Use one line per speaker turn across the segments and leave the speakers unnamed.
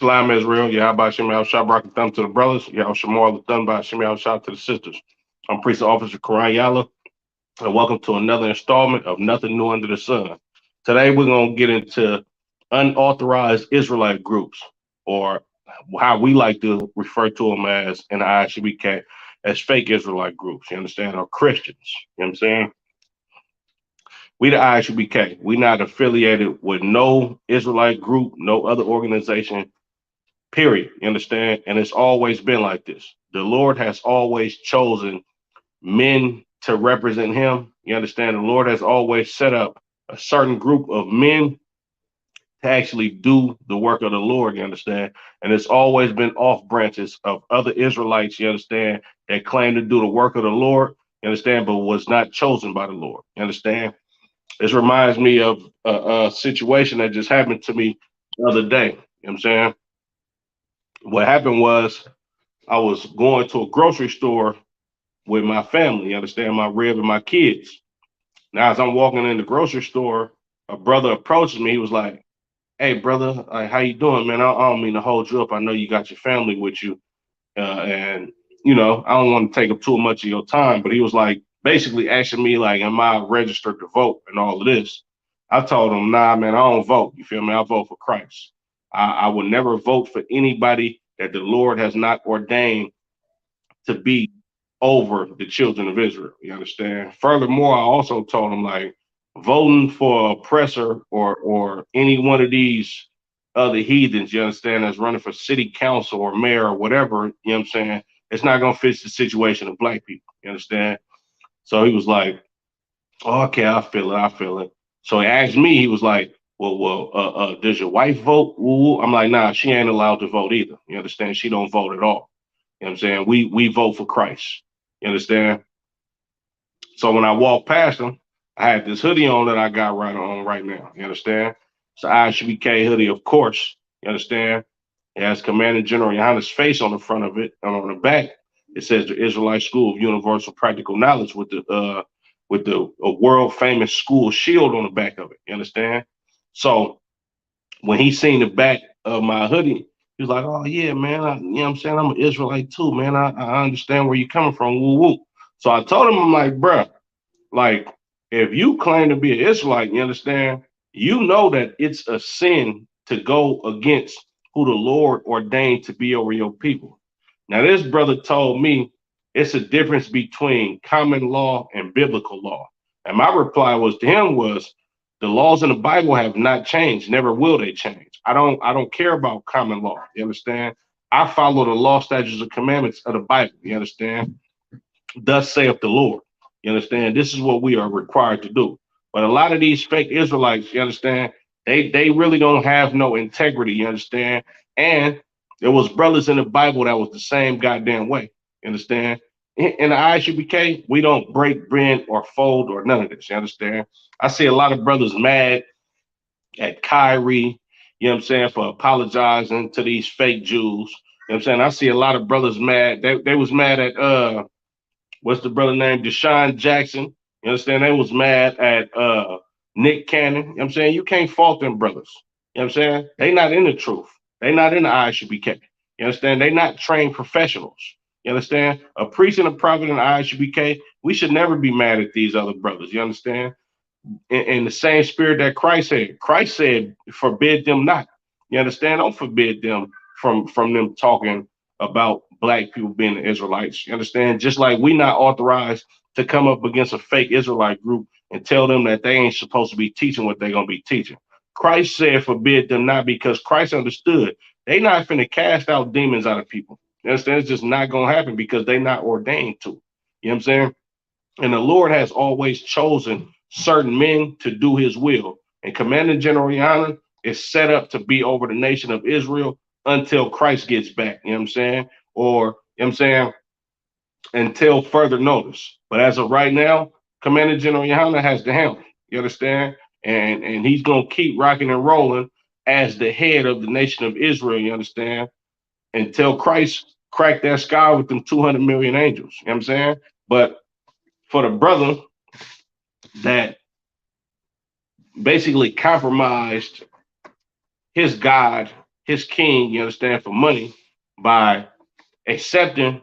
Shalom Israel, Yahaba Shem Shah Barak Thumb to the brothers, Yahweh Shamar Thumb by Shem Shah to the sisters. I'm Priest Officer Quran Yala, and welcome to another installment of Nothing New Under the Sun. Today we're going to get into unauthorized Israelite groups, or how we like to refer to them as in the ISUBK as fake Israelite groups, you understand, or Christians, you know what I'm saying? We the ISUBK, we not affiliated with no Israelite group, no other organization, period. You understand? And it's always been like this. The Lord has always chosen men to represent him. You understand? The Lord has always set up a certain group of men to actually do the work of the Lord. You understand? And it's always been off branches of other Israelites, you understand, that claim to do the work of the Lord, you understand, but was not chosen by the Lord. You understand? This reminds me of a situation that just happened to me the other day. You know what I'm saying? What happened was I was going to a grocery store with my family, you understand, my rib and my kids. Now, as I'm walking in the grocery store, a brother approaches me. He was like, "Hey, brother, how you doing, man? I don't mean to hold you up. I know you got your family with you, and I don't want to take up too much of your time." But he was like, basically asking me, like, "Am I registered to vote?" and all of this. I told him, "Nah, man, I don't vote. You feel me? I vote for Christ. I would never vote for anybody that the Lord has not ordained to be over the children of Israel." You understand? Furthermore, I also told him, like, voting for oppressor or any one of these other heathens, you understand, that's running for city council or mayor or whatever, you know what I'm saying? It's not gonna fix the situation of black people. You understand? So he was like, "Oh, okay, I feel it, I feel it." So he asked me, he was like, does your wife vote? Woo. I'm like, nah, she ain't allowed to vote either. You understand? She don't vote at all. You know what I'm saying? We vote for Christ. You understand? So when I walked past him, I had this hoodie on that I got right now. You understand? It's an ISBK hoodie, of course. You understand? It has Commander General Yohanna's face on the front of it, and on the back it says the Israelite School of Universal Practical Knowledge with the world famous school shield on the back of it. You understand? So when he seen the back of my hoodie, he was like, "Oh yeah, man, you know what I'm saying? I'm an Israelite too, man. I understand where you're coming from. Woo woo." So I told him, I'm like, "Bruh, like, if you claim to be an Israelite, you understand, you know that it's a sin to go against who the Lord ordained to be over your people." Now, this brother told me it's a difference between common law and biblical law. And my reply was to him was, the laws in the Bible have not changed, never will they change. I don't care about common law. You understand? I follow the law, statutes, and commandments of the Bible. You understand? Thus saith the Lord. You understand? This is what we are required to do. But a lot of these fake Israelites, you understand, they really don't have no integrity, you understand? And there was brothers in the Bible that was the same goddamn way. You understand? In the ISUBK, we don't break, bend, or fold or none of this. You understand? I see a lot of brothers mad at Kyrie, you know what I'm saying, for apologizing to these fake Jews. You know what I'm saying? I see a lot of brothers mad. They was mad at what's the brother named Deshaun Jackson. You understand? They was mad at Nick Cannon. You know what I'm saying? You can't fault them brothers. You know what I'm saying? They not in the truth. They not in the ISUBK. You understand? They not trained professionals. You understand? A priest and a prophet in the ISUBK, we should never be mad at these other brothers. You understand? In the same spirit that Christ had. Christ said, forbid them not. You understand? Don't forbid them from them talking about black people being the Israelites. You understand? Just like we not authorized to come up against a fake Israelite group and tell them that they ain't supposed to be teaching what they're gonna be teaching. Christ said forbid them not because Christ understood they not finna cast out demons out of people. You understand? It's just not gonna happen because they not ordained to. You know what I'm saying? And the Lord has always chosen certain men to do his will. And Commander General Rihanna is set up to be over the nation of Israel until Christ gets back, you know what I'm saying? Or, you know what I'm saying, until further notice. But as of right now, Commander General Rihanna has the helm, you understand? And he's going to keep rocking and rolling as the head of the nation of Israel, you understand? Until Christ cracked that sky with them 200 million angels, you know what I'm saying? But for the brother that basically compromised his God, his king, you understand, for money by accepting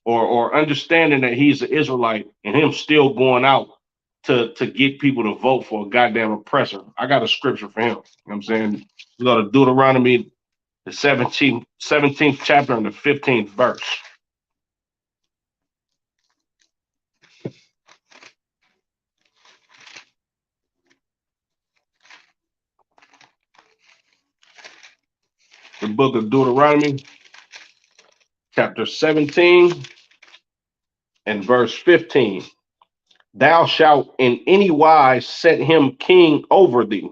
or understanding that he's an Israelite and him still going out to get people to vote for a goddamn oppressor. I got a scripture for him. You know what I'm saying? We go to Deuteronomy, the 17th chapter and the 15th verse. The book of Deuteronomy, chapter 17 and verse 15. Thou shalt in any wise set him king over thee,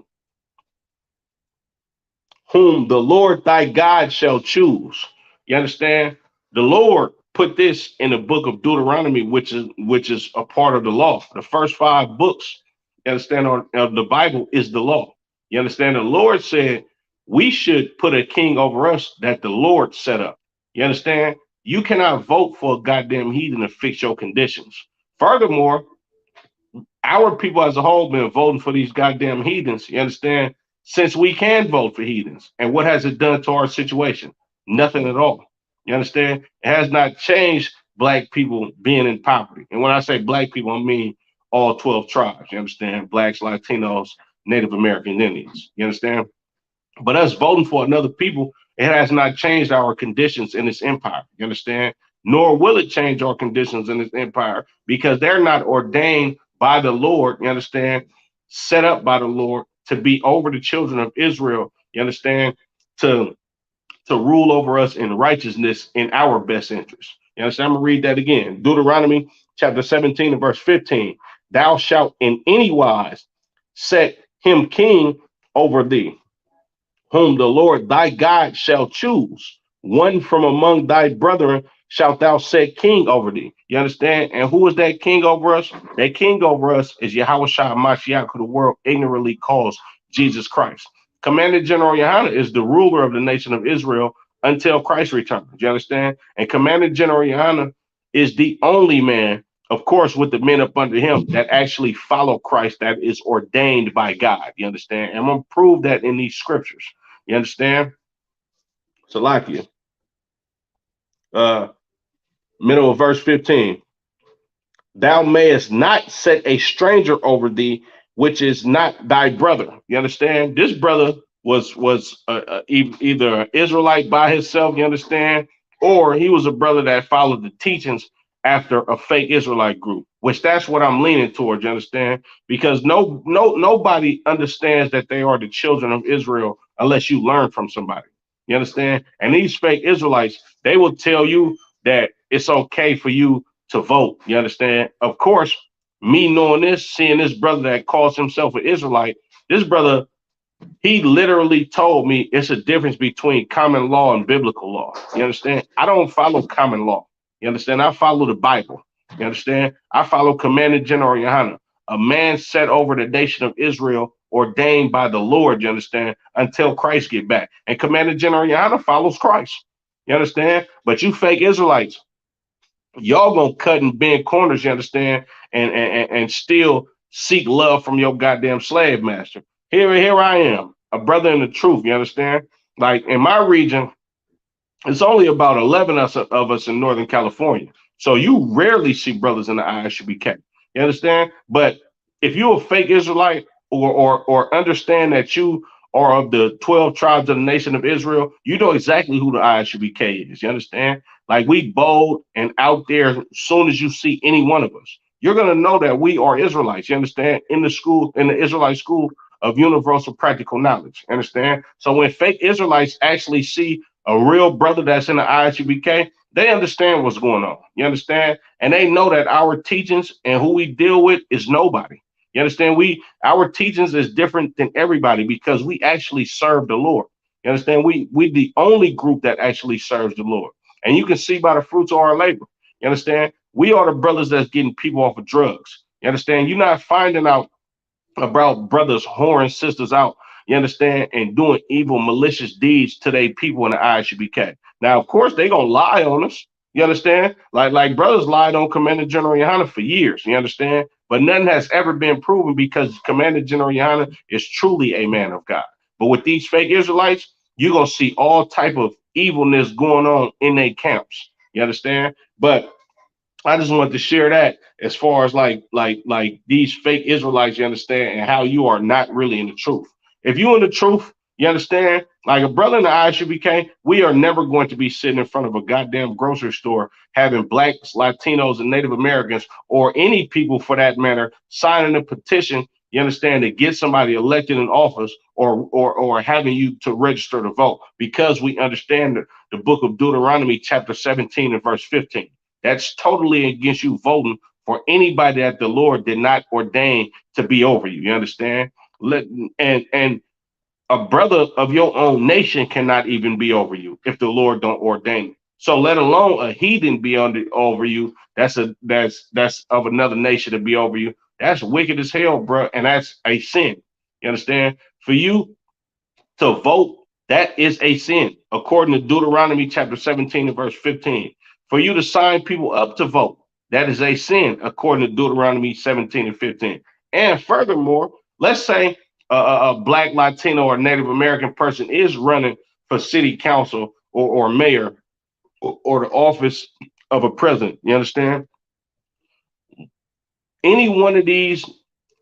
whom the Lord thy God shall choose. You understand? The Lord put this in the book of Deuteronomy, which is a part of the law. The first 5 books, you understand, of the Bible is the law. You understand? The Lord said we should put a king over us that the Lord set up. You understand? You cannot vote for a goddamn heathen to fix your conditions. Furthermore, our people as a whole been voting for these goddamn heathens. You understand? Since we can vote for heathens. And what has it done to our situation? Nothing at all. You understand? It has not changed black people being in poverty. And when I say black people, I mean all 12 tribes. You understand? Blacks, Latinos, Native American Indians. You understand? But us voting for another people, it has not changed our conditions in this empire. You understand? Nor will it change our conditions in this empire because they're not ordained by the Lord. You understand? Set up by the Lord to be over the children of Israel. You understand? To rule over us in righteousness in our best interest. You understand? I'm gonna read that again. Deuteronomy chapter 17 and verse 15. Thou shalt in any wise set him king over thee, whom the Lord thy God shall choose. One from among thy brethren shalt thou set king over thee. You understand? And who is that king over us? That king over us is Yahweh Shah Mashiach, who the world ignorantly calls Jesus Christ. Commander General Yohana is the ruler of the nation of Israel until Christ returns. You understand? And Commander General Yohana is the only man, of course, with the men up under him that actually follow Christ, that is ordained by God. You understand? And I'm going to prove that in these scriptures. You understand? Salakia. Middle of verse 15. Thou mayest not set a stranger over thee, which is not thy brother. You understand? This brother was either an Israelite by himself, you understand, or he was a brother that followed the teachings after a fake Israelite group, which that's what I'm leaning towards, you understand? Because nobody understands that they are the children of Israel unless you learn from somebody. You understand? And these fake Israelites, they will tell you that it's okay for you to vote. You understand? Of course, me knowing this, seeing this brother that calls himself an Israelite, this brother, he literally told me it's a difference between common law and biblical law. You understand? I don't follow common law. You understand? I follow the Bible. You understand? I follow Commander General Yohana, a man set over the nation of Israel, ordained by the Lord, you understand, until Christ get back. And Commander General Yohana follows Christ. You understand? But you fake Israelites, y'all gonna cut and bend corners, you understand, and still seek love from your goddamn slave master. Here I am, a brother in the truth, you understand? Like in my region, it's only about 11 of us in Northern California. So you rarely see brothers in the ISUBK. You understand? But if you're a fake Israelite or understand that you are of the 12 tribes of the nation of Israel, you know exactly who the ISUBK is. You understand? Like we bold and out there as soon as you see any one of us. You're gonna know that we are Israelites. You understand? In the Israelite school of universal practical knowledge. Understand? So when fake Israelites actually see a real brother that's in the ISUBK, they understand what's going on. You understand? And they know that our teachings and who we deal with is nobody. You understand? Our teachings is different than everybody because we actually serve the Lord. You understand? We the only group that actually serves the Lord. And you can see by the fruits of our labor. You understand? We are the brothers that's getting people off of drugs. You understand? You're not finding out about brothers whoring sisters out, you understand, and doing evil, malicious deeds to their people in the ISUBK. Now, of course, they gonna lie on us. You understand? Like brothers lied on Commander General Yohana for years. You understand? But nothing has ever been proven because Commander General Yohana is truly a man of God. But with these fake Israelites, you're gonna see all type of evilness going on in their camps. You understand? But I just wanted to share that as far as like these fake Israelites, you understand, and how you are not really in the truth. If you in the truth, you understand, like a brother and I should be, we are never going to be sitting in front of a goddamn grocery store having blacks, Latinos, and Native Americans, or any people for that matter, signing a petition, you understand, to get somebody elected in office, or having you to register to vote, because we understand the book of Deuteronomy, chapter 17 and verse 15. That's totally against you voting for anybody that the Lord did not ordain to be over you. You understand? Let and a brother of your own nation cannot even be over you if the Lord don't ordain it. So let alone a heathen be over you. That's of another nation to be over you. That's wicked as hell, bro, and that's a sin. You understand? For you to vote, that is a sin, according to Deuteronomy chapter 17 and verse 15. For you to sign people up to vote, that is a sin, according to Deuteronomy 17 and 15. And furthermore, let's say a black, Latino, or Native American person is running for city council or mayor, or the office of a president. You understand? any one of these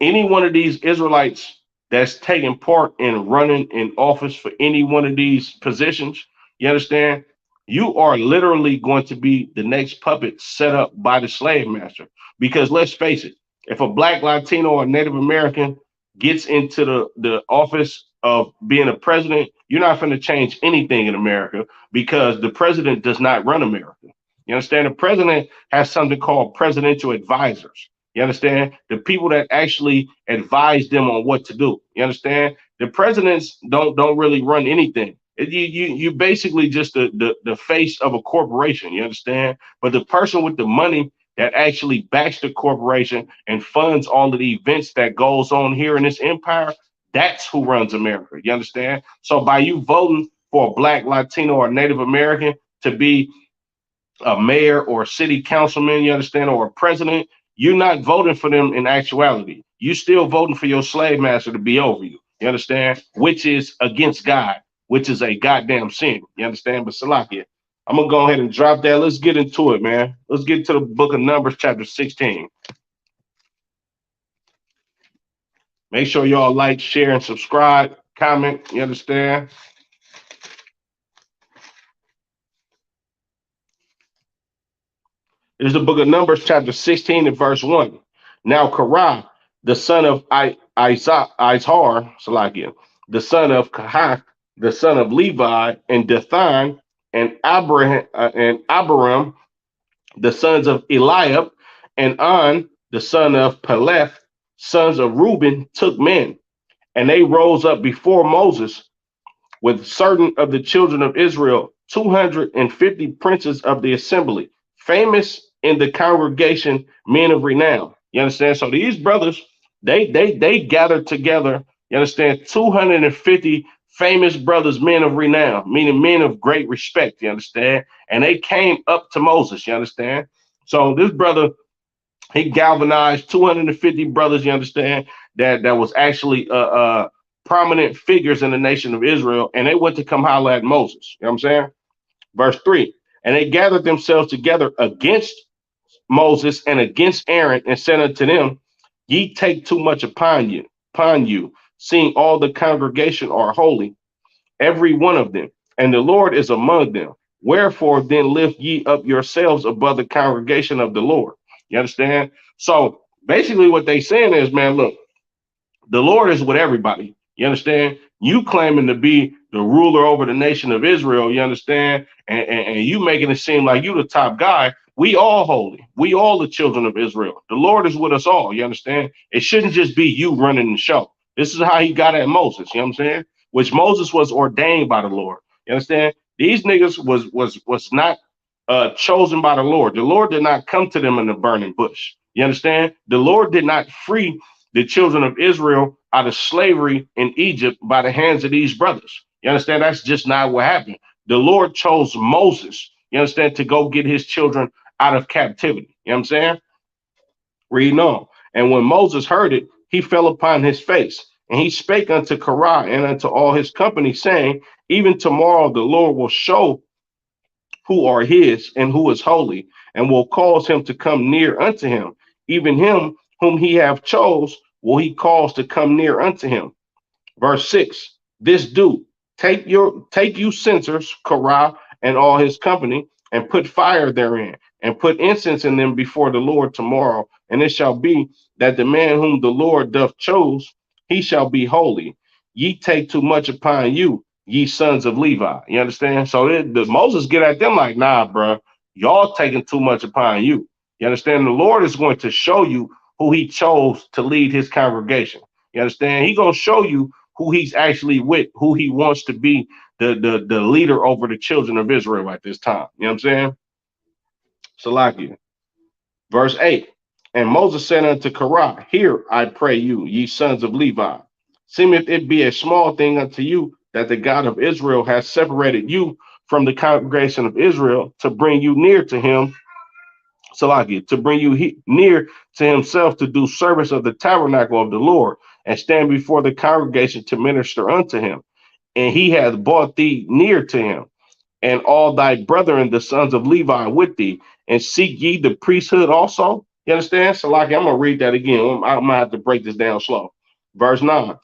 any one of these Israelites that's taking part in running in office for any one of these positions, you understand? You are literally going to be the next puppet set up by the slave master. Because let's face it, if a black, Latino, or Native American gets into the office of being a president, you're not going to change anything in America, because the president does not run America. You understand? The president has something called presidential advisors. You understand? The people that actually advise them on what to do. You understand? The presidents don't really run anything. You basically just the face of a corporation. You understand? But the person with the money that actually backs the corporation and funds all of the events that goes on here in this empire, that's who runs America. You understand? So by you voting for a black, Latino, or Native American to be a mayor or a city councilman, you understand, or a president, you're not voting for them in actuality. You still voting for your slave master to be over you. You understand? Which is against God, which is a goddamn sin. You understand? But Salakia, I'm gonna go ahead and drop that. Let's get into it, man. Let's get to the book of Numbers, chapter 16. Make sure y'all like, share, and subscribe, comment. You understand? It is the book of Numbers, chapter 16, and verse 1. Now, Korah, the son of Izhar, Salakia, the son of Kahath, the son of Levi, and Dathan, and Abiram, the sons of Eliab, and On, the son of Peleth, sons of Reuben, took men, and they rose up before Moses with certain of the children of Israel, 250 princes of the assembly, famous in the congregation, men of renown. You understand? So these brothers, they gathered together, you understand, 250 famous brothers, men of renown, meaning men of great respect, you understand? And they came up to Moses, you understand? So this brother, he galvanized 250 brothers, you understand, that was actually prominent figures in the nation of Israel, and they went to come holler at Moses. You know what I'm saying? Verse 3. And they gathered themselves together against Moses and against Aaron, and said unto them, Ye take too much upon you, seeing all the congregation are holy, every one of them, and the Lord is among them. Wherefore then lift ye up yourselves above the congregation of the Lord. You understand? So basically what they saying is, man, look, the Lord is with everybody. You understand? You claiming to be the ruler over the nation of Israel, you understand? And you making it seem like you the top guy. We all holy. We all the children of Israel. The Lord is with us all. You understand? It shouldn't just be you running the show. This is how he got at Moses. You know what I'm saying? Which Moses was ordained by the Lord. You understand? These niggas was not chosen by the Lord. The Lord did not come to them in the burning bush. You understand? The Lord did not free the children of Israel out of slavery in Egypt by the hands of these brothers. You understand? That's just not what happened. The Lord chose Moses, you understand, to go get his children out of captivity. You know what I'm saying? Reading on. And when Moses heard it, he fell upon his face And he spake unto Korah and unto all his company, saying, even tomorrow the Lord will show who are his and who is holy, and will cause him to come near unto him. Even him whom he have chose will he cause to come near unto him. Verse 6, this do, take you censers, Korah and all his company, and put fire therein, and put incense in them before the Lord tomorrow. And it shall be that the man whom the Lord doth chose, he shall be holy. Ye take too much upon you, ye sons of Levi. You understand? So Moses get at them like, nah, bro, y'all taking too much upon you. You understand? The Lord is going to show you who he chose to lead his congregation. You understand? He gonna show you who he's actually with, who he wants to be the leader over the children of Israel at this time. You know what I'm saying? Salakia. Verse 8. And Moses said unto Korah, hear, I pray you, ye sons of Levi. Seemeth it be a small thing unto you that the God of Israel has separated you from the congregation of Israel to bring you near to him, Salakia, to bring you near to himself to do service of the tabernacle of the Lord and stand before the congregation to minister unto him. And he hath brought thee near to him, and all thy brethren, the sons of Levi, with thee, and seek ye the priesthood also. You understand? So, like, I'm gonna read that again. I'm gonna have to break this down slow. Verse 9.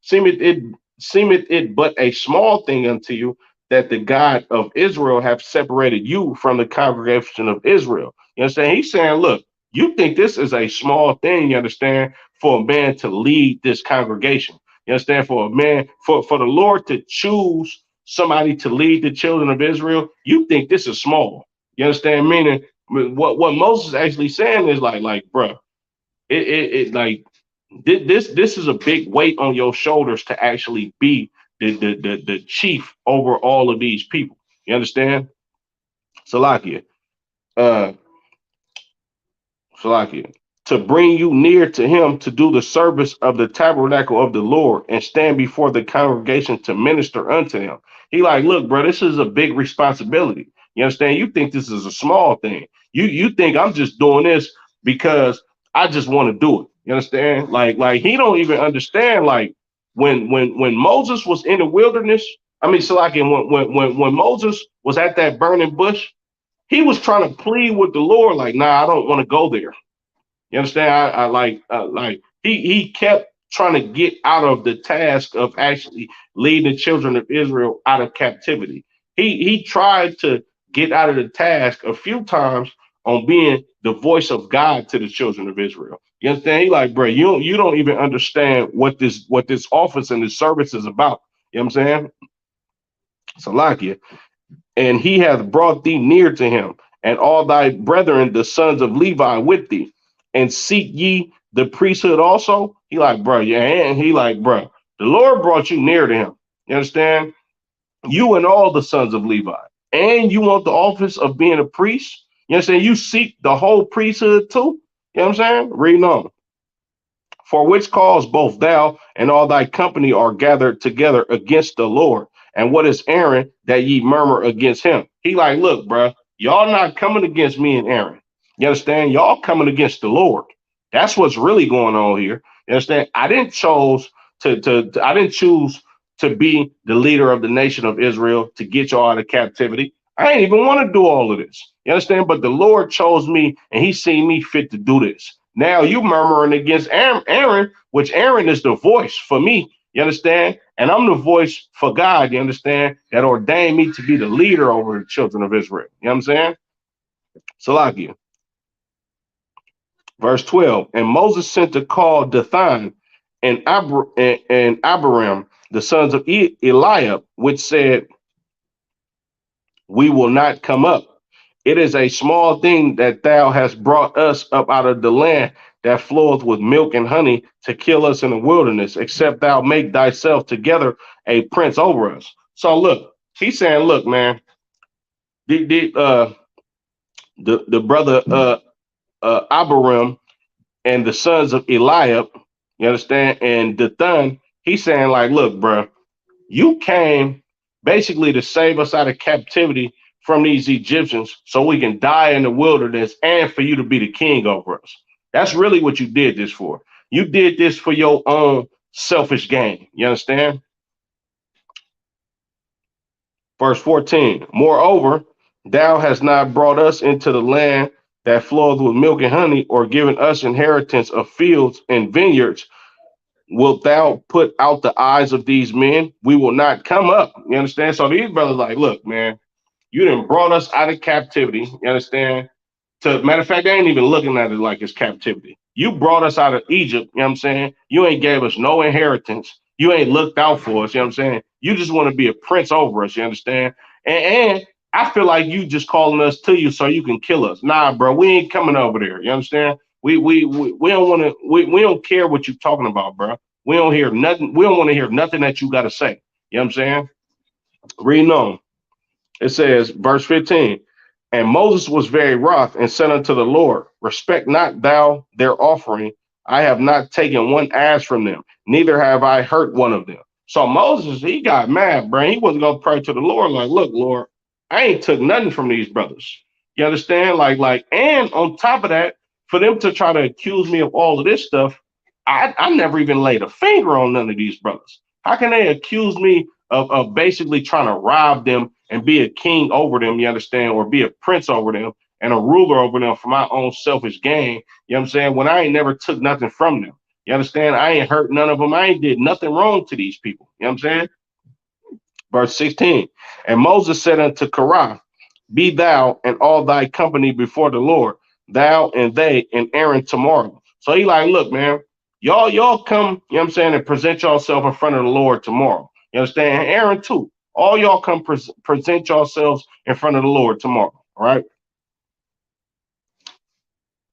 Seemeth it but a small thing unto you that the God of Israel have separated you from the congregation of Israel. You understand? He's saying, look, you think this is a small thing, you understand, for a man to lead this congregation. You understand? For a man, for the Lord to choose somebody to lead the children of Israel, you think this is small. You understand? Meaning what Moses is actually saying is like, bro, like this is a big weight on your shoulders to actually be the chief over all of these people. You understand? Salakia. Uh Salakia, to bring you near to him to do the service of the tabernacle of the Lord and stand before the congregation to minister unto him. He like, look, bro, this is a big responsibility. You understand? You think this is a small thing. You think I'm just doing this because I just want to do it. You understand? Like he don't even understand. Like when Moses was in the wilderness, I mean, so like when Moses was at that burning bush, he was trying to plead with the Lord, like, nah, I don't want to go there. You understand? I like he kept trying to get out of the task of actually leading the children of Israel out of captivity. He tried to get out of the task a few times on being the voice of God to the children of Israel. You understand? He like, bro, you don't even understand what this office and this service is about. You know what I'm saying? Salakia. And he hath brought thee near to him, and all thy brethren, the sons of Levi, with thee, and seek ye the priesthood also. He like, bro, yeah, and he like, bro, the Lord brought you near to him. You understand? You and all the sons of Levi, and you want the office of being a priest. You understand? You seek the whole priesthood too. You know what I'm saying? Reading on. For which cause both thou and all thy company are gathered together against the Lord. And what is Aaron that ye murmur against him? He like, look, bro, y'all not coming against me and Aaron. You understand? Y'all coming against the Lord. That's what's really going on here. You understand? I didn't choose to be the leader of the nation of Israel to get y'all out of captivity. I ain't even want to do all of this. You understand? But the Lord chose me and he seen me fit to do this. Now you murmuring against Aaron, which Aaron is the voice for me. You understand? And I'm the voice for God, you understand, that ordained me to be the leader over the children of Israel. You know what I'm saying? Salakia. Verse 12. And Moses sent to call Dathan and Abiram, the sons of Eliab, which said, we will not come up. It is a small thing that thou hast brought us up out of the land that floweth with milk and honey to kill us in the wilderness, except thou make thyself together a prince over us. So look, he's saying, look, man, the brother Abiram and the sons of Eliab, you understand, and Dathan, he's saying, like, look, bro, you came basically to save us out of captivity from these Egyptians so we can die in the wilderness and for you to be the king over us. That's really what you did this for. You did this for your own selfish gain. You understand? Verse 14, moreover, thou hast not brought us into the land that floweth with milk and honey, or given us inheritance of fields and vineyards. Wilt thou put out the eyes of these men? We will not come up. You understand? So these brothers like, look, man, you done brought us out of captivity. You understand? Matter of fact, they ain't even looking at it like it's captivity. You brought us out of Egypt, you know what I'm saying? You ain't gave us no inheritance. You ain't looked out for us, you know what I'm saying? You just want to be a prince over us, you understand? And I feel like you just calling us to you so you can kill us. Nah, bro, we ain't coming over there. You understand? We don't want to we don't care what you're talking about, bro. We don't hear nothing. We don't want to hear nothing that you got to say. You know what I'm saying? Reading on. It says, verse 15, and Moses was very wroth and said unto the Lord, respect not thou their offering. I have not taken one ass from them, neither have I hurt one of them. So Moses, he got mad, bro. He wasn't going to pray to the Lord like, look, Lord, I ain't took nothing from these brothers. You understand? And on top of that, for them to try to accuse me of all of this stuff, I never even laid a finger on none of these brothers. How can they accuse me of basically trying to rob them and be a king over them, you understand, or be a prince over them and a ruler over them for my own selfish gain, you know what I'm saying, when I ain't never took nothing from them. You understand? I ain't hurt none of them. I ain't did nothing wrong to these people. You know what I'm saying? Verse 16, and Moses said unto Korah, be thou and all thy company before the Lord, thou and they and Aaron tomorrow. So he like, look, man, y'all come, you know what I'm saying, and present yourself in front of the Lord tomorrow. You understand? And Aaron too. All y'all come present yourselves in front of the Lord tomorrow. All right.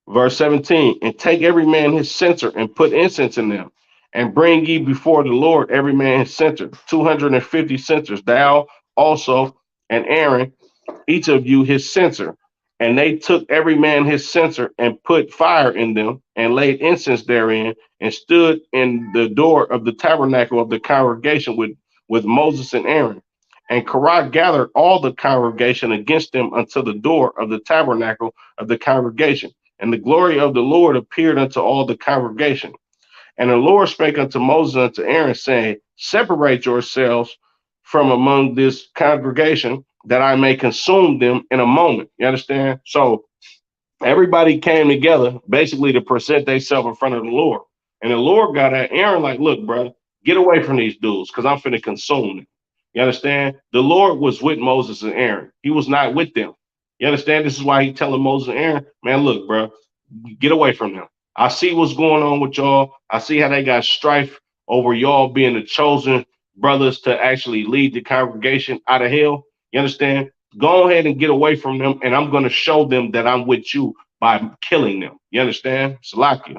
Verse 17, and take every man his censer and put incense in them, and bring ye before the Lord every man his censer, 250 censers, thou also and Aaron, each of you his censer. And they took every man his censer and put fire in them and laid incense therein and stood in the door of the tabernacle of the congregation with Moses and Aaron. And Korah gathered all the congregation against them unto the door of the tabernacle of the congregation. And the glory of the Lord appeared unto all the congregation. And the Lord spake unto Moses and unto Aaron, saying, separate yourselves from among this congregation, that I may consume them in a moment. You understand? So everybody came together basically to present themselves in front of the Lord. And the Lord got at Aaron like, look, bro, get away from these dudes because I'm finna consume them. You understand? The Lord was with Moses and Aaron. He was not with them. You understand? This is why he telling Moses and Aaron, man, look, bro, get away from them. I see what's going on with y'all. I see how they got strife over y'all being the chosen brothers to actually lead the congregation out of hell. You understand? Go ahead and get away from them, and I'm going to show them that I'm with you by killing them. You understand? Salakia.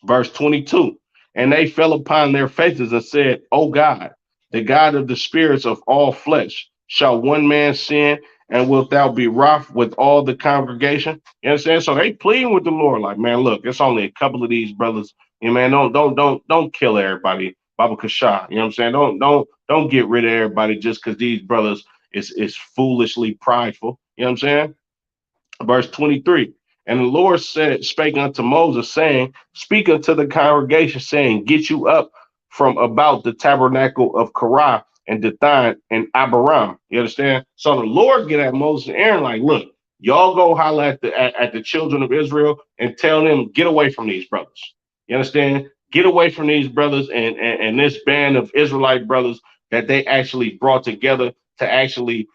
Verse 22. And they fell upon their faces and said, O God, the God of the spirits of all flesh, shall one man sin, and wilt thou be wroth with all the congregation? You understand? So they pleading with the Lord, like, man, look, it's only a couple of these brothers. You know, man, don't kill everybody. Baba Kasha. You know what I'm saying? Don't get rid of everybody just because these brothers is foolishly prideful. You know what I'm saying? Verse 23. And the Lord spake unto Moses, saying, speak unto the congregation, saying, get you up from about the tabernacle of Korah and Dathan and Abiram. You understand? So the Lord get at Moses and Aaron like, look, y'all go holler at the children of Israel and tell them, get away from these brothers. You understand? Get away from these brothers and this band of Israelite brothers that they actually brought together to actually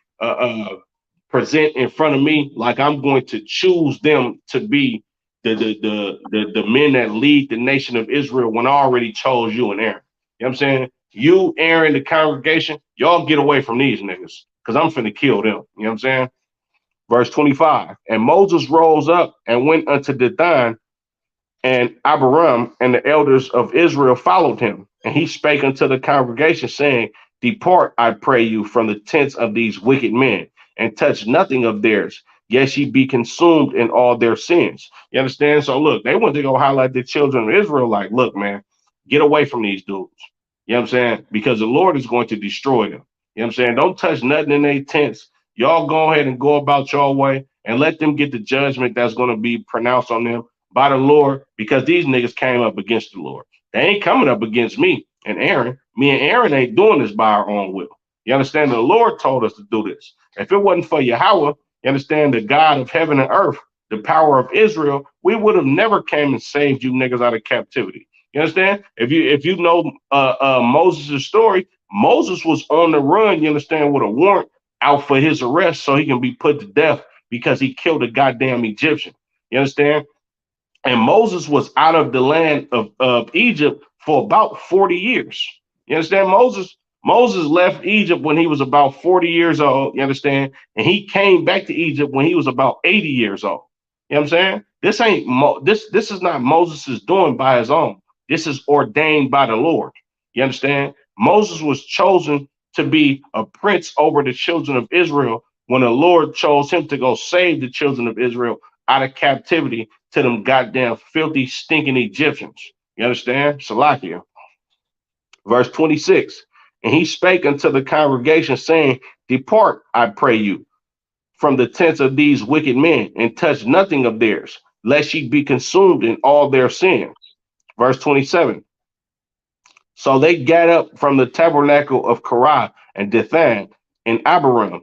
present in front of me, like I'm going to choose them to be the men that lead the nation of Israel when I already chose you and Aaron. You know what I'm saying? You, Aaron, the congregation, y'all get away from these niggas because I'm finna kill them. You know what I'm saying? Verse 25. And Moses rose up and went unto Dathan, and Abiram and the elders of Israel followed him. And he spake unto the congregation, saying, depart, I pray you, from the tents of these wicked men, and touch nothing of theirs, yet ye be consumed in all their sins. You understand? So look, they went to go highlight the children of Israel, like, look, man, get away from these dudes. You know what I'm saying? Because the Lord is going to destroy them. You know what I'm saying? Don't touch nothing in their tents. Y'all go ahead and go about your way and let them get the judgment that's going to be pronounced on them by the Lord, because these niggas came up against the Lord. They ain't coming up against me and Aaron. Me and Aaron ain't doing this by our own will. You understand? The Lord told us to do this. If it wasn't for Yahweh, you understand, the God of heaven and earth, the power of Israel, we would have never came and saved you niggas out of captivity. You understand? If you know Moses' story, Moses was on the run, you understand, with a warrant out for his arrest so he can be put to death because he killed a goddamn Egyptian. You understand? And Moses was out of the land of Egypt for about 40 years. You understand? Moses left Egypt when he was about 40 years old. You understand? And he came back to Egypt when he was about 80 years old. You know what I'm saying? This ain't this is not Moses' doing by his own. This is ordained by the Lord. You understand? Moses was chosen to be a prince over the children of Israel when the Lord chose him to go save the children of Israel out of captivity to them goddamn filthy, stinking Egyptians. You understand? Salakia. Verse 26. And he spake unto the congregation, saying, Depart, I pray you, from the tents of these wicked men, and touch nothing of theirs, lest ye be consumed in all their sins. Verse 27. So they gat up from the tabernacle of Korah and Dathan and Abiram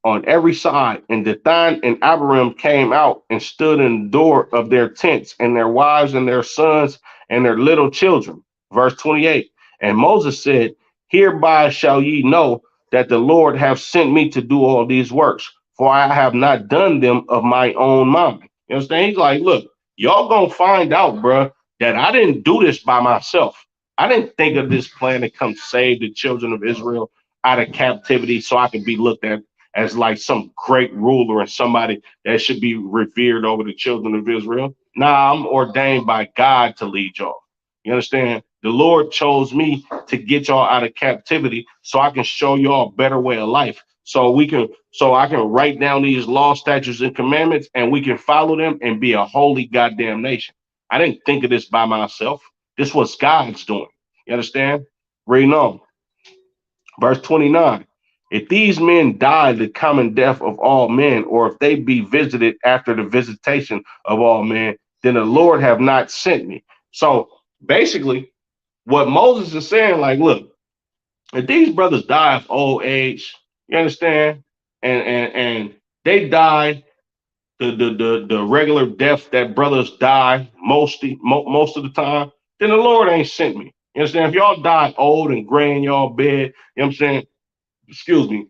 on every side, and Dathan and Abiram came out and stood in the door of their tents, and their wives and their sons and their little children. Verse 28. And Moses said, Hereby shall ye know that the Lord hath sent me to do all these works, for I have not done them of my own mind. You understand? He's like, look, y'all gonna find out, bro, that I didn't do this by myself. I didn't think of this plan to come save the children of Israel out of captivity so I could be looked at as like some great ruler and somebody that should be revered over the children of Israel. Nah, I'm ordained by God to lead y'all. You understand? The Lord chose me to get y'all out of captivity so I can show y'all a better way of life. So I can write down these law, statutes, and commandments, and we can follow them and be a holy goddamn nation. I didn't think of this by myself. This was God's doing. You understand? Reading on. Verse 29. If these men die the common death of all men, or if they be visited after the visitation of all men, then the Lord have not sent me. So basically, what Moses is saying, like, look, if these brothers die of old age, you understand, and they die the regular death that brothers die most of the time, then the Lord ain't sent me. You understand? If y'all die old and gray in y'all bed, you know what I'm saying? Excuse me,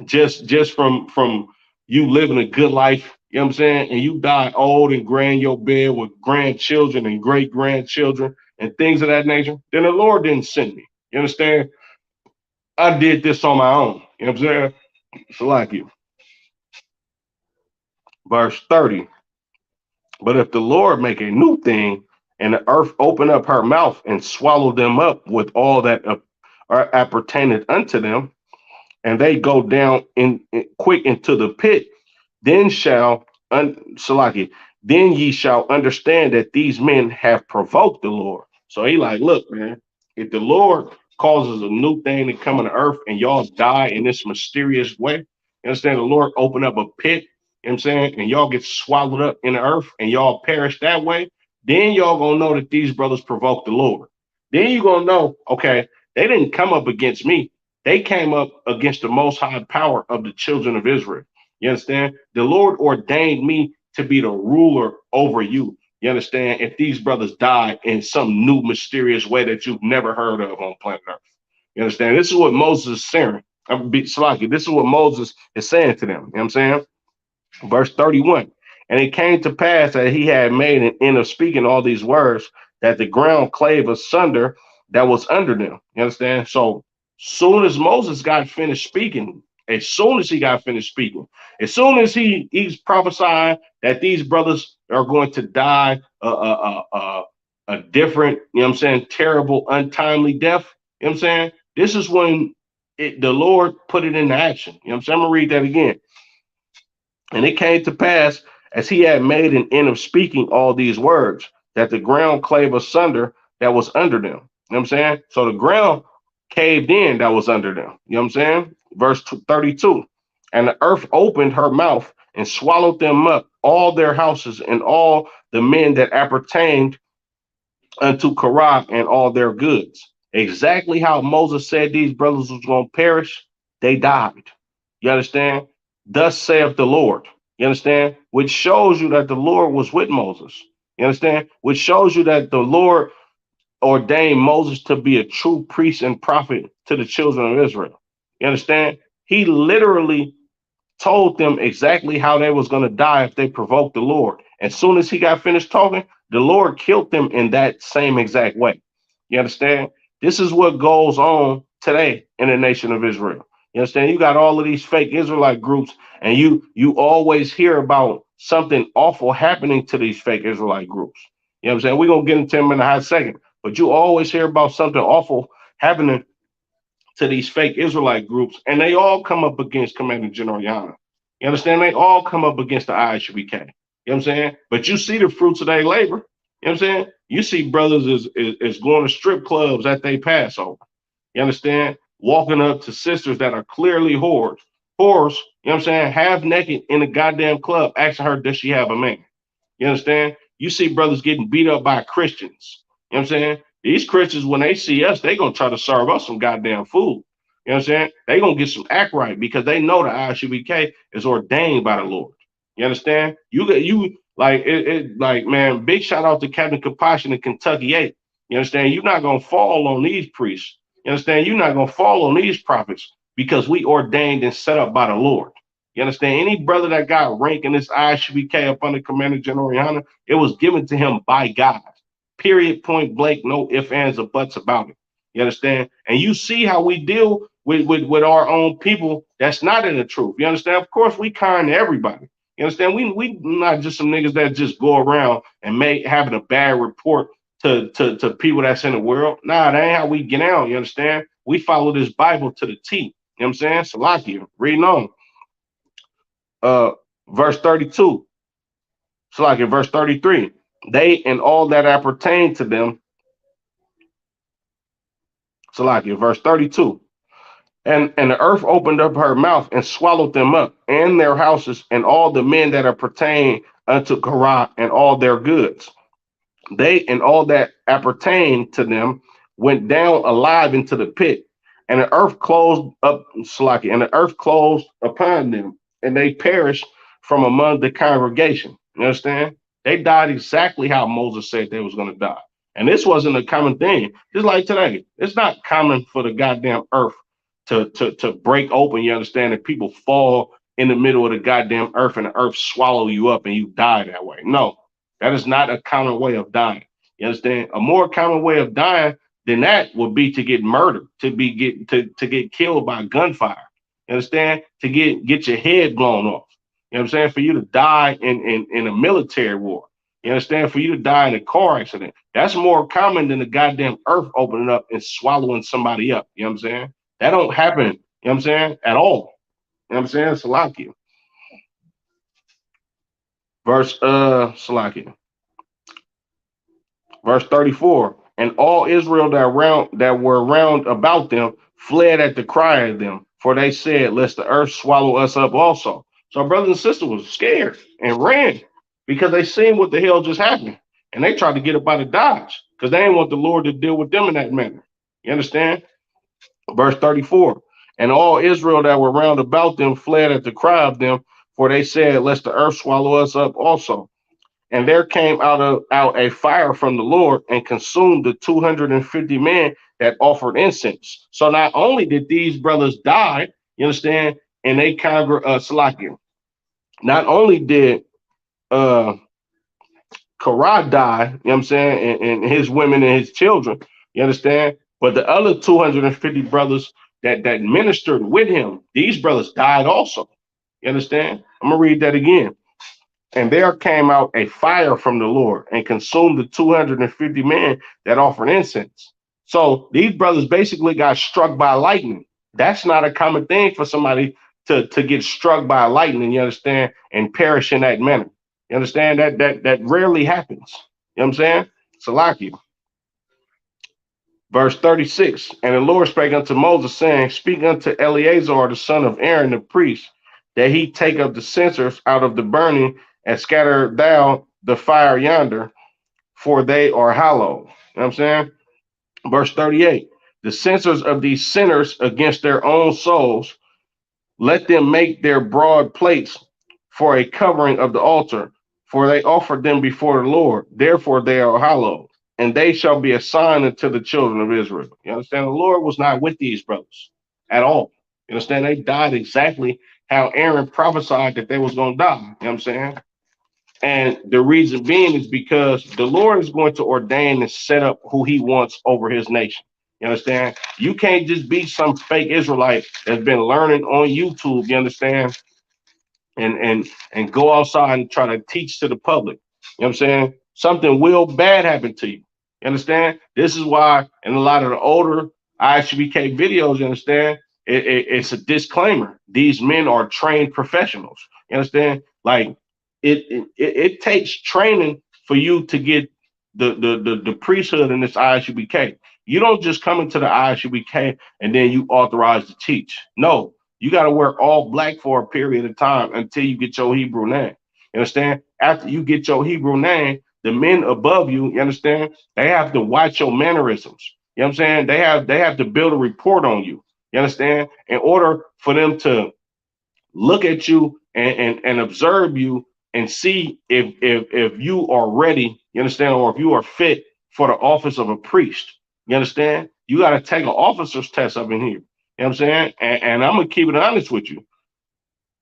just from you living a good life, you know what I'm saying? And you die old and gray in your bed with grandchildren and great grandchildren and things of that nature, then the Lord didn't send me. You understand? I did this on my own. You know what I'm saying? So like you. Verse 30. But if the Lord make a new thing, and the earth open up her mouth and swallow them up with all that are appertained unto them, and they go down in quick into the pit, then Salaki, then ye shall understand that these men have provoked the Lord. So he like, look, man, if the Lord causes a new thing to come on the earth and y'all die in this mysterious way, you understand, the Lord open up a pit, you know what I'm saying, and y'all get swallowed up in the earth and y'all perish that way, then y'all gonna know that these brothers provoked the Lord. Then you gonna know, okay, they didn't come up against me. They came up against the most high power of the children of Israel. You understand? The Lord ordained me to be the ruler over you. You understand? If these brothers die in some new mysterious way that you've never heard of on planet Earth. You understand? This is what Moses is saying. This is what Moses is saying to them. You know what I'm saying? Verse 31. And it came to pass that he had made an end of speaking all these words, that the ground clave asunder that was under them. You understand? So soon as Moses got finished speaking, as soon as he's prophesying that these brothers are going to die a different, you know what I'm saying, terrible, untimely death, you know what I'm saying? This is when the Lord put it into action. You know what I'm saying? I'm going to read that again. And it came to pass, as he had made an end of speaking all these words, that the ground clave asunder that was under them. You know what I'm saying? So the ground caved in that was under them. You know what I'm saying? Verse 32. And the earth opened her mouth and swallowed them up, all their houses and all the men that appertained unto Korah and all their goods. Exactly how Moses said these brothers was going to perish, they died. You understand? Thus saith the Lord. You understand? Which shows you that the Lord was with Moses. You understand? Which shows you that the Lord ordained Moses to be a true priest and prophet to the children of Israel. You understand? He literally told them exactly how they was going to die if they provoked the Lord. As soon as he got finished talking, the Lord killed them in that same exact way. You understand? This is what goes on today in the nation of Israel. You understand? You got all of these fake Israelite groups, and you always hear about something awful happening to these fake Israelite groups. You know what I'm saying? We're gonna get into them in a hot second, but you always hear about something awful happening to these fake Israelite groups, and they all come up against Commander General Yana. You understand? They all come up against the ISUBK. You know what I'm saying? But you see the fruits of their labor. You know what I'm saying? You see brothers is going to strip clubs at they Passover. You understand? Walking up to sisters that are clearly whores, you know what I'm saying? Half naked in a goddamn club, asking her, does she have a man? You understand? You see brothers getting beat up by Christians. You know what I'm saying? These Christians, when they see us, they gonna try to serve us some goddamn food. You know what I'm saying? They gonna get some act right because they know the ISUBK is ordained by the Lord. You understand? You like like man, big shout out to Captain Compassion in Kentucky 8. You understand? You're not gonna fall on these priests. You understand? You're not gonna fall on these prophets because we ordained and set up by the Lord. You understand? Any brother that got rank in this ISUBK up under Commander General Rihanna, it was given to him by God. Period, point blank, no ifs, ands, or buts about it. You understand? And you see how we deal with our own people that's not in the truth. You understand? Of course, we kind to everybody. You understand? We not just some niggas that just go around and make having a bad report to people that's in the world. Nah, that ain't how we get out. You understand? We follow this Bible to the T. You know what I'm saying? Salakia, reading on. Verse 32. So like in verse 33, they and all that appertain to them. So like in verse 32, and the earth opened up her mouth and swallowed them up and their houses and all the men that are pertain unto Korah and all their goods. They and all that appertain to them went down alive into the pit, and the earth closed up, Slaki, and the earth closed upon them, and they perished from among the congregation. You understand? They died exactly how Moses said they was going to die. And this wasn't a common thing. Just like today, it's not common for the goddamn earth to break open. You understand that people fall in the middle of the goddamn earth and the earth swallow you up and you die that way. No, that is not a common way of dying. You understand? A more common way of dying than that would be to get murdered, to get killed by gunfire. You understand? To get your head blown off. You know what I'm saying? For you to die in a military war. You understand? For you to die in a car accident. That's more common than the goddamn earth opening up and swallowing somebody up. You know what I'm saying? That don't happen, you know what I'm saying, at all. You know what I'm saying? Salakia. Salakia. Verse 34. And all Israel that were round about them fled at the cry of them, for they said, lest the earth swallow us up also. So brothers and sisters was scared and ran because they seen what the hell just happened. And they tried to get up out of Dodge because they didn't want the Lord to deal with them in that manner. You understand? Verse 34. And all Israel that were round about them fled at the cry of them, for they said, lest the earth swallow us up also. And there came out a fire from the Lord and consumed the 250 men that offered incense. So not only did these brothers die, you understand, and they Salakia, not only did Korah die, you know what I'm saying, and his women and his children, you understand, but the other 250 brothers that ministered with him, these brothers died also. You understand? I'm gonna read that again. And there came out a fire from the Lord and consumed the 250 men that offered incense. So these brothers basically got struck by lightning. That's not a common thing for somebody to get struck by lightning, you understand, and perish in that manner. You understand? That rarely happens. You know what I'm saying? Salaki. Verse 36. And the Lord spake unto Moses, saying, speak unto Eleazar, the son of Aaron, the priest, that he take up the censers out of the burning and scatter thou the fire yonder. for they are hallowed. You know what I'm saying? Verse 38, the censors of these sinners against their own souls, let them make their broad plates for a covering of the altar, for they offered them before the Lord. Therefore they are hallowed, and they shall be a sign unto the children of Israel. You understand? The Lord was not with these brothers at all. You understand? They died exactly how Aaron prophesied that they was going to die. You know what I'm saying? And the reason being is because the Lord is going to ordain and set up who he wants over his nation. You understand? You can't just be some fake Israelite that's been learning on YouTube, you understand? And go outside and try to teach to the public. You know what I'm saying? Something will bad happen to you. You understand? This is why in a lot of the older IHBK videos, you understand, it's a disclaimer. These men are trained professionals. You understand? Like it takes training for you to get the priesthood in this ISUBK. You don't just come into the ISUBK and then you authorize to teach. No, you got to wear all black for a period of time until you get your Hebrew name. You understand? After you get your Hebrew name, the men above you, you understand, they have to watch your mannerisms. You know what I'm saying? They have to build a report on you. You understand? In order for them to look at you and observe you and see if you are ready, you understand, or if you are fit for the office of a priest. You understand? You got to take an officer's test up in here. You know what I'm saying? And I'm gonna keep it honest with you.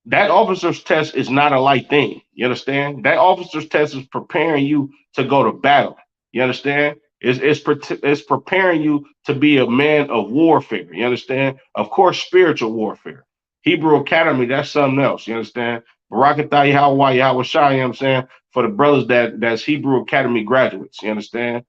That officer's test is not a light thing. You understand? That officer's test is preparing you to go to battle. You understand? It's preparing you to be a man of warfare. You understand? Of course, spiritual warfare. Hebrew Academy, that's something else. You understand? Barakatah Yahweh Yahweh Shai, you know what I'm saying? For the brothers that's Hebrew Academy graduates. You understand?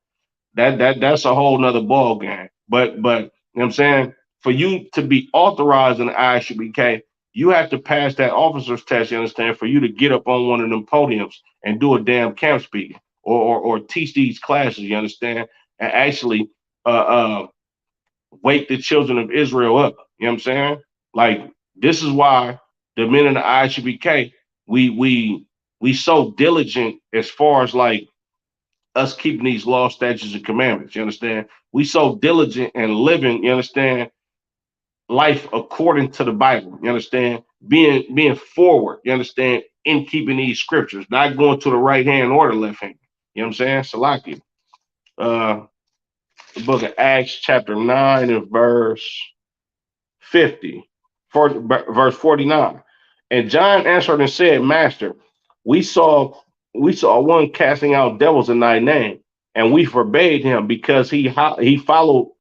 That's a whole nother ball game. But you know what I'm saying? For you to be authorized in the ISUBK, you have to pass that officer's test, you understand, for you to get up on one of them podiums and do a damn camp speaking or teach these classes, you understand, and actually wake the children of Israel up. You know what I'm saying? Like this is why the men in the ISUBK, we so diligent as far as like us keeping these laws, statutes, and commandments. You understand? We so diligent and living, you understand, life according to the Bible. You understand? Being forward, you understand, in keeping these scriptures, not going to the right hand or the left hand. You know what I'm saying? Salaki. The book of Acts, chapter 9 and verse 50, verse 49. And John answered and said, Master, we saw one casting out devils in thy name, and we forbade him because he followed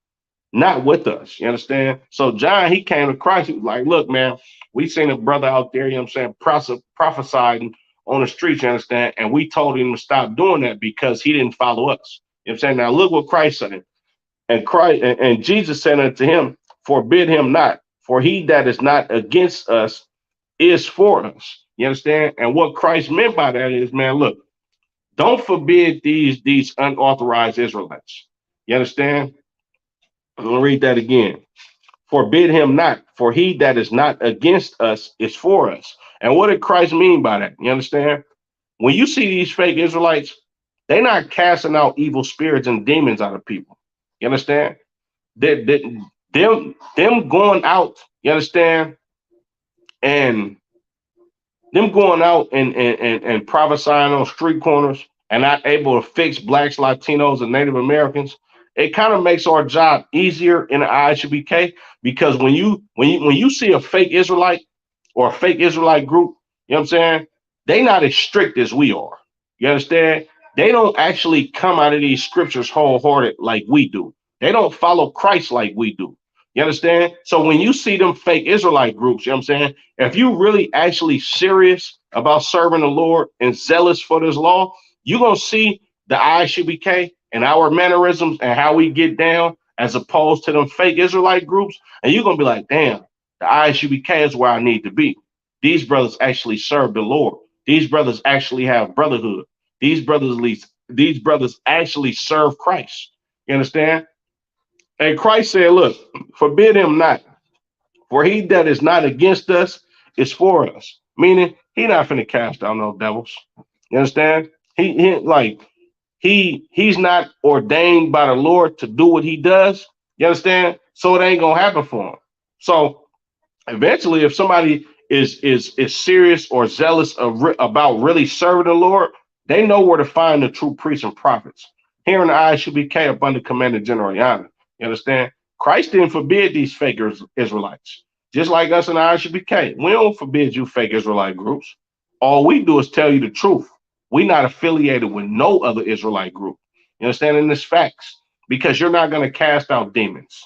not with us. You understand? So John, he came to Christ. He was like, look, man, we seen a brother out there, you know what I'm saying, prophesying on the streets, you understand? And we told him to stop doing that because he didn't follow us. You know what I'm saying? Now look what Christ said. And Jesus said unto him, forbid him not, for he that is not against us is for us. You understand? And what Christ meant by that is, man, look, don't forbid these unauthorized Israelites. You understand? I'm gonna read that again. Forbid him not, for he that is not against us is for us. And what did Christ mean by that? You understand? When you see these fake Israelites, they're not casting out evil spirits and demons out of people. You understand? Them going out, you understand, and them going out and prophesying on street corners and not able to fix blacks, Latinos, and Native Americans, it kind of makes our job easier in the ISUBK because when you see a fake Israelite or a fake Israelite group, you know what I'm saying? They not as strict as we are. You understand? They don't actually come out of these scriptures wholehearted like we do. They don't follow Christ like we do. You understand? So when you see them fake Israelite groups, you know what I'm saying? If you really actually serious about serving the Lord and zealous for this law, you're going to see the ISUBK and our mannerisms and how we get down as opposed to them fake Israelite groups. And you're going to be like, damn, the ISUBK is where I need to be. These brothers actually serve the Lord. These brothers actually have brotherhood. These brothers actually serve Christ. You understand? And Christ said, look, forbid him not, for he that is not against us is for us. Meaning he not finna cast out no devils. You understand? He like he's not ordained by the Lord to do what he does. You understand? So it ain't gonna happen for him. So eventually, if somebody is serious or zealous about really serving the Lord, they know where to find the true priests and prophets. Here in the ISUBK up under Commander General Yana. You understand? Christ didn't forbid these fake Israelites. Just like us in the ISUBK, we don't forbid you fake Israelite groups. All we do is tell you the truth. We're not affiliated with no other Israelite group. You understand? And it's facts because you're not going to cast out demons.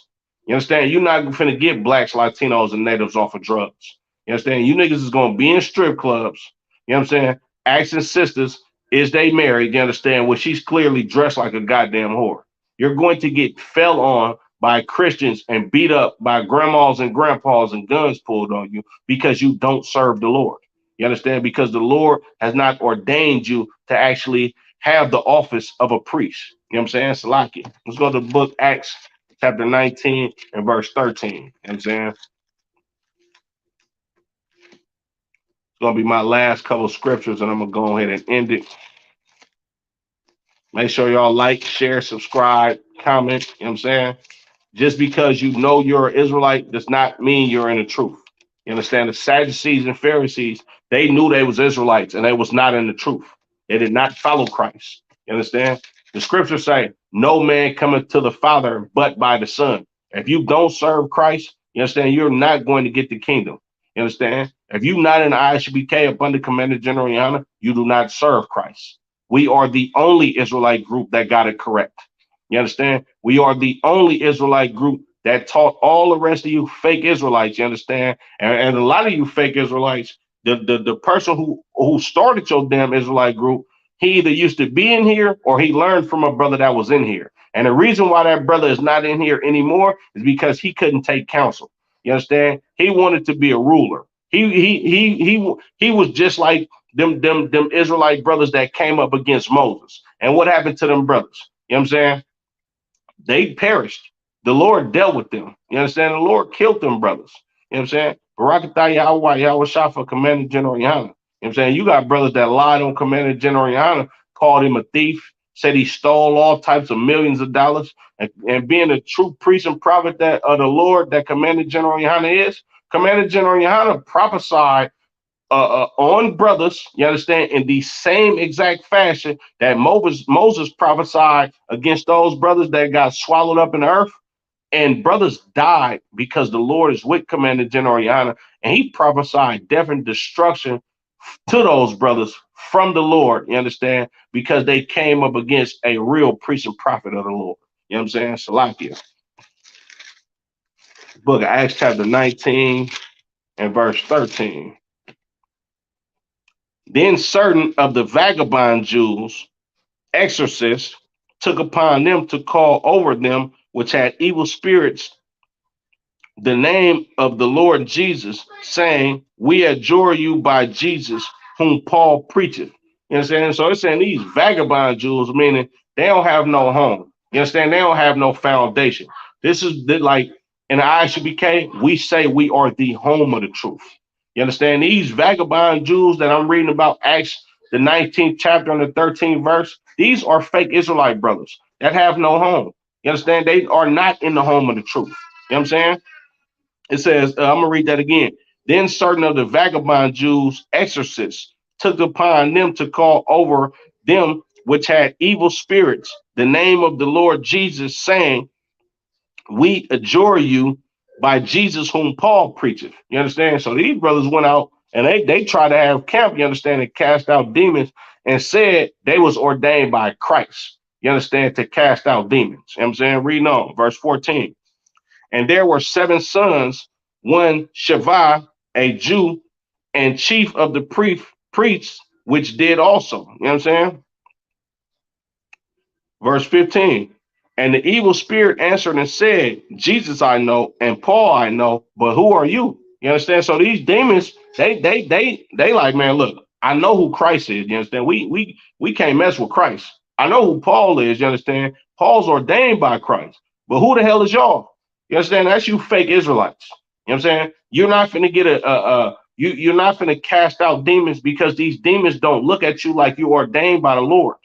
You understand? You're not finna get blacks, Latinos, and natives off of drugs. You understand? You niggas is gonna be in strip clubs. You know what I'm saying? Asking sisters, is they married? You understand? Well, she's clearly dressed like a goddamn whore. You're going to get fell on by Christians and beat up by grandmas and grandpas and guns pulled on you because you don't serve the Lord. You understand? Because the Lord has not ordained you to actually have the office of a priest. You know what I'm saying? Salaki. Let's go to the book Acts chapter 19 and verse 13. You know what I'm saying? It's gonna be my last couple of scriptures, and I'm gonna go ahead and end it. Make sure y'all like, share, subscribe, comment. You know what I'm saying? Just because you know you're an Israelite does not mean you're in the truth. You understand? The Sadducees and Pharisees, they knew they was Israelites and they was not in the truth. They did not follow Christ. You understand? The scriptures say, no man cometh to the Father but by the Son. If you don't serve Christ, you understand, you're not going to get the kingdom. You understand? If you're not in the ISUBK up under Commander General Yana, you do not serve Christ. We are the only Israelite group that got it correct. You understand? We are the only Israelite group that taught all the rest of you fake Israelites. You understand? And a lot of you fake Israelites, the person who started your damn Israelite group, he either used to be in here or he learned from a brother that was in here. And the reason why that brother is not in here anymore is because he couldn't take counsel. You understand? He wanted to be a ruler. He was just like them Israelite brothers that came up against Moses. And what happened to them brothers? You know what I'm saying? They perished. The Lord dealt with them. You understand? The Lord killed them brothers. You know what I'm saying? Barakatah Yahweh, Yahweh Shafa, Commander General Yana. You know what I'm saying? You got brothers that lied on Commander General Yana, called him a thief, said he stole all types of millions of dollars. And being a true priest and prophet that of the Lord that Commander General Yana is, Commander General Yana prophesied on brothers, you understand, in the same exact fashion that Moses prophesied against those brothers that got swallowed up in the earth. And brothers died because the Lord is with Commander General Yana, and he prophesied death and destruction to those brothers from the Lord, you understand, because they came up against a real priest and prophet of the Lord. You know what I'm saying? Salakia. Book of Acts chapter 19 and verse 13. Then certain of the vagabond Jews, exorcists, took upon them to call over them which had evil spirits the name of the Lord Jesus, saying, we adjure you by Jesus, whom Paul preacheth. You understand? So it's saying these vagabond Jews, meaning they don't have no home. You understand? They don't have no foundation. This is like in the ISUBK, we say we are the home of the truth. You understand? These vagabond Jews that I'm reading about, Acts, the 19th chapter and the 13th verse, these are fake Israelite brothers that have no home. You understand? They are not in the home of the truth. You know what I'm saying? It says, I'm going to read that again. Then certain of the vagabond Jews, exorcists, took upon them to call over them which had evil spirits the name of the Lord Jesus, saying, we adjure you by Jesus whom Paul preacheth. You understand? So these brothers went out and they tried to have camp, you understand, and cast out demons and said they was ordained by Christ. You understand? To cast out demons. You know what I'm saying? Reading on, verse 14. And there were 7 sons, one Shavah, a Jew, and chief of the priests, which did also. You know what I'm saying? Verse 15. And the evil spirit answered and said, Jesus I know, and Paul I know, but who are you? You understand? So these demons, they like, man, look, I know who Christ is. You understand? We can't mess with Christ. I know who Paul is. You understand? Paul's ordained by Christ. But who the hell is y'all? You understand? That's you fake Israelites. You know what I'm saying? You're not finna get you're not finna cast out demons because these demons don't look at you like you ordained by the Lord.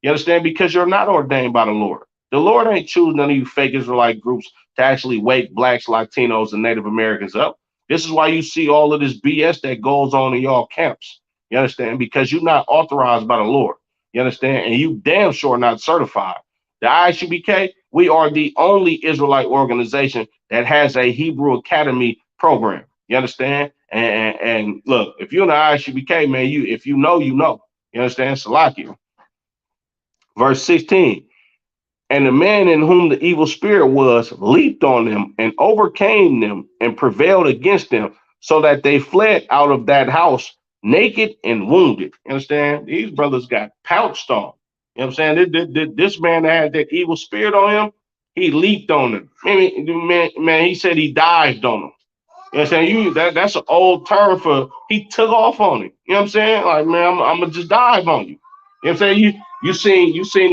You understand? Because you're not ordained by the Lord. The Lord ain't choosing none of you fake Israelite groups to actually wake blacks, Latinos, and Native Americans up. This is why you see all of this BS that goes on in y'all camps. You understand? Because you're not authorized by the Lord. You understand? And you damn sure not certified. The ISUBK, we are the only Israelite organization that has a Hebrew Academy program. You understand? And look, if you're in the ISUBK, man, if you know, you know. You understand? Salakia. Verse 16. And the man in whom the evil spirit was leaped on them and overcame them and prevailed against them, so that they fled out of that house naked and wounded. You understand? These brothers got pounced on. You know what I'm saying? This man that had that evil spirit on him, he leaped on them. Man, he said he dived on them. You know what I'm saying? That's an old term for he took off on him. You know what I'm saying? Like, man, I'm gonna just dive on you. You know what I'm saying? You seen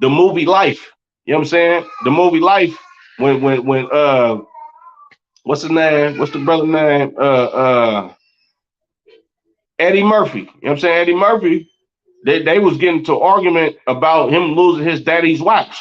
the movie Life. You know what I'm saying? The movie Life, when what's his name? What's the brother name? Eddie Murphy. You know what I'm saying? Eddie Murphy, they was getting into an argument about him losing his daddy's watch.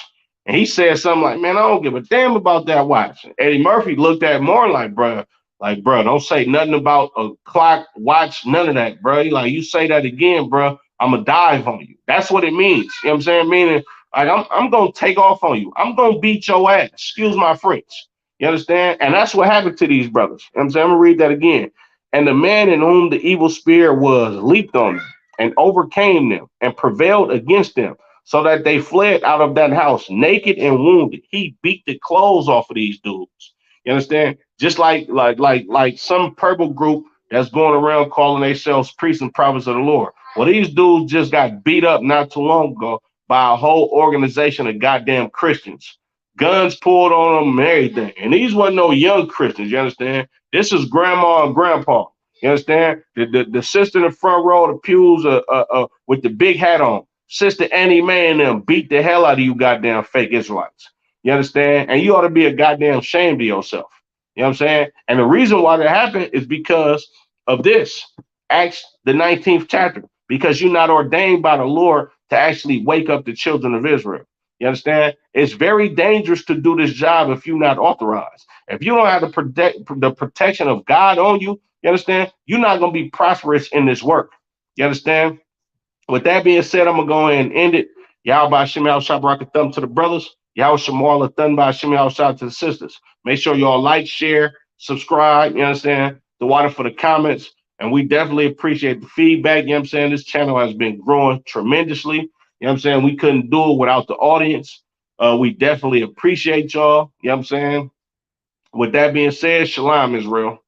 And he said something like, man, I don't give a damn about that watch. Eddie Murphy looked at more like, bro, don't say nothing about a clock, watch, none of that, bro. Like, you say that again, bro, I'm going to dive on you. That's what it means. You know what I'm saying? Meaning, like, I'm going to take off on you. I'm going to beat your ass. Excuse my French. You understand? And that's what happened to these brothers. You know what I'm saying? I'm going to read that again. And the man in whom the evil spirit was leaped on them and overcame them and prevailed against them, so that they fled out of that house naked and wounded. He beat the clothes off of these dudes. You understand? Just like some purple group that's going around calling themselves priests and prophets of the Lord. Well, these dudes just got beat up not too long ago by a whole organization of goddamn Christians. Guns pulled on them and everything. And these wasn't no young Christians, you understand? This is grandma and grandpa. You understand? The sister in the front row of the pews with the big hat on. Sister Annie Mae and them beat the hell out of you goddamn fake Israelites. You understand? And you ought to be a goddamn shame to yourself. You know what I'm saying? And the reason why that happened is because of this. Acts the 19th chapter. Because you're not ordained by the Lord to actually wake up the children of Israel. You understand? It's very dangerous to do this job if you're not authorized. If you don't have the protection of God on you, you understand? You're not going to be prosperous in this work. You understand? With that being said, I'm going to go ahead and end it. Y'all by Shimmy Al Shop Rocket Thumb to the brothers. Y'all Shamarla Thumb by Shimmy Al Shop to the sisters. Make sure y'all like, share, subscribe. You understand? The water for the comments. And we definitely appreciate the feedback. You know what I'm saying? This channel has been growing tremendously. You know what I'm saying? We couldn't do it without the audience. We definitely appreciate y'all. You know what I'm saying? With that being said, Shalom, Israel.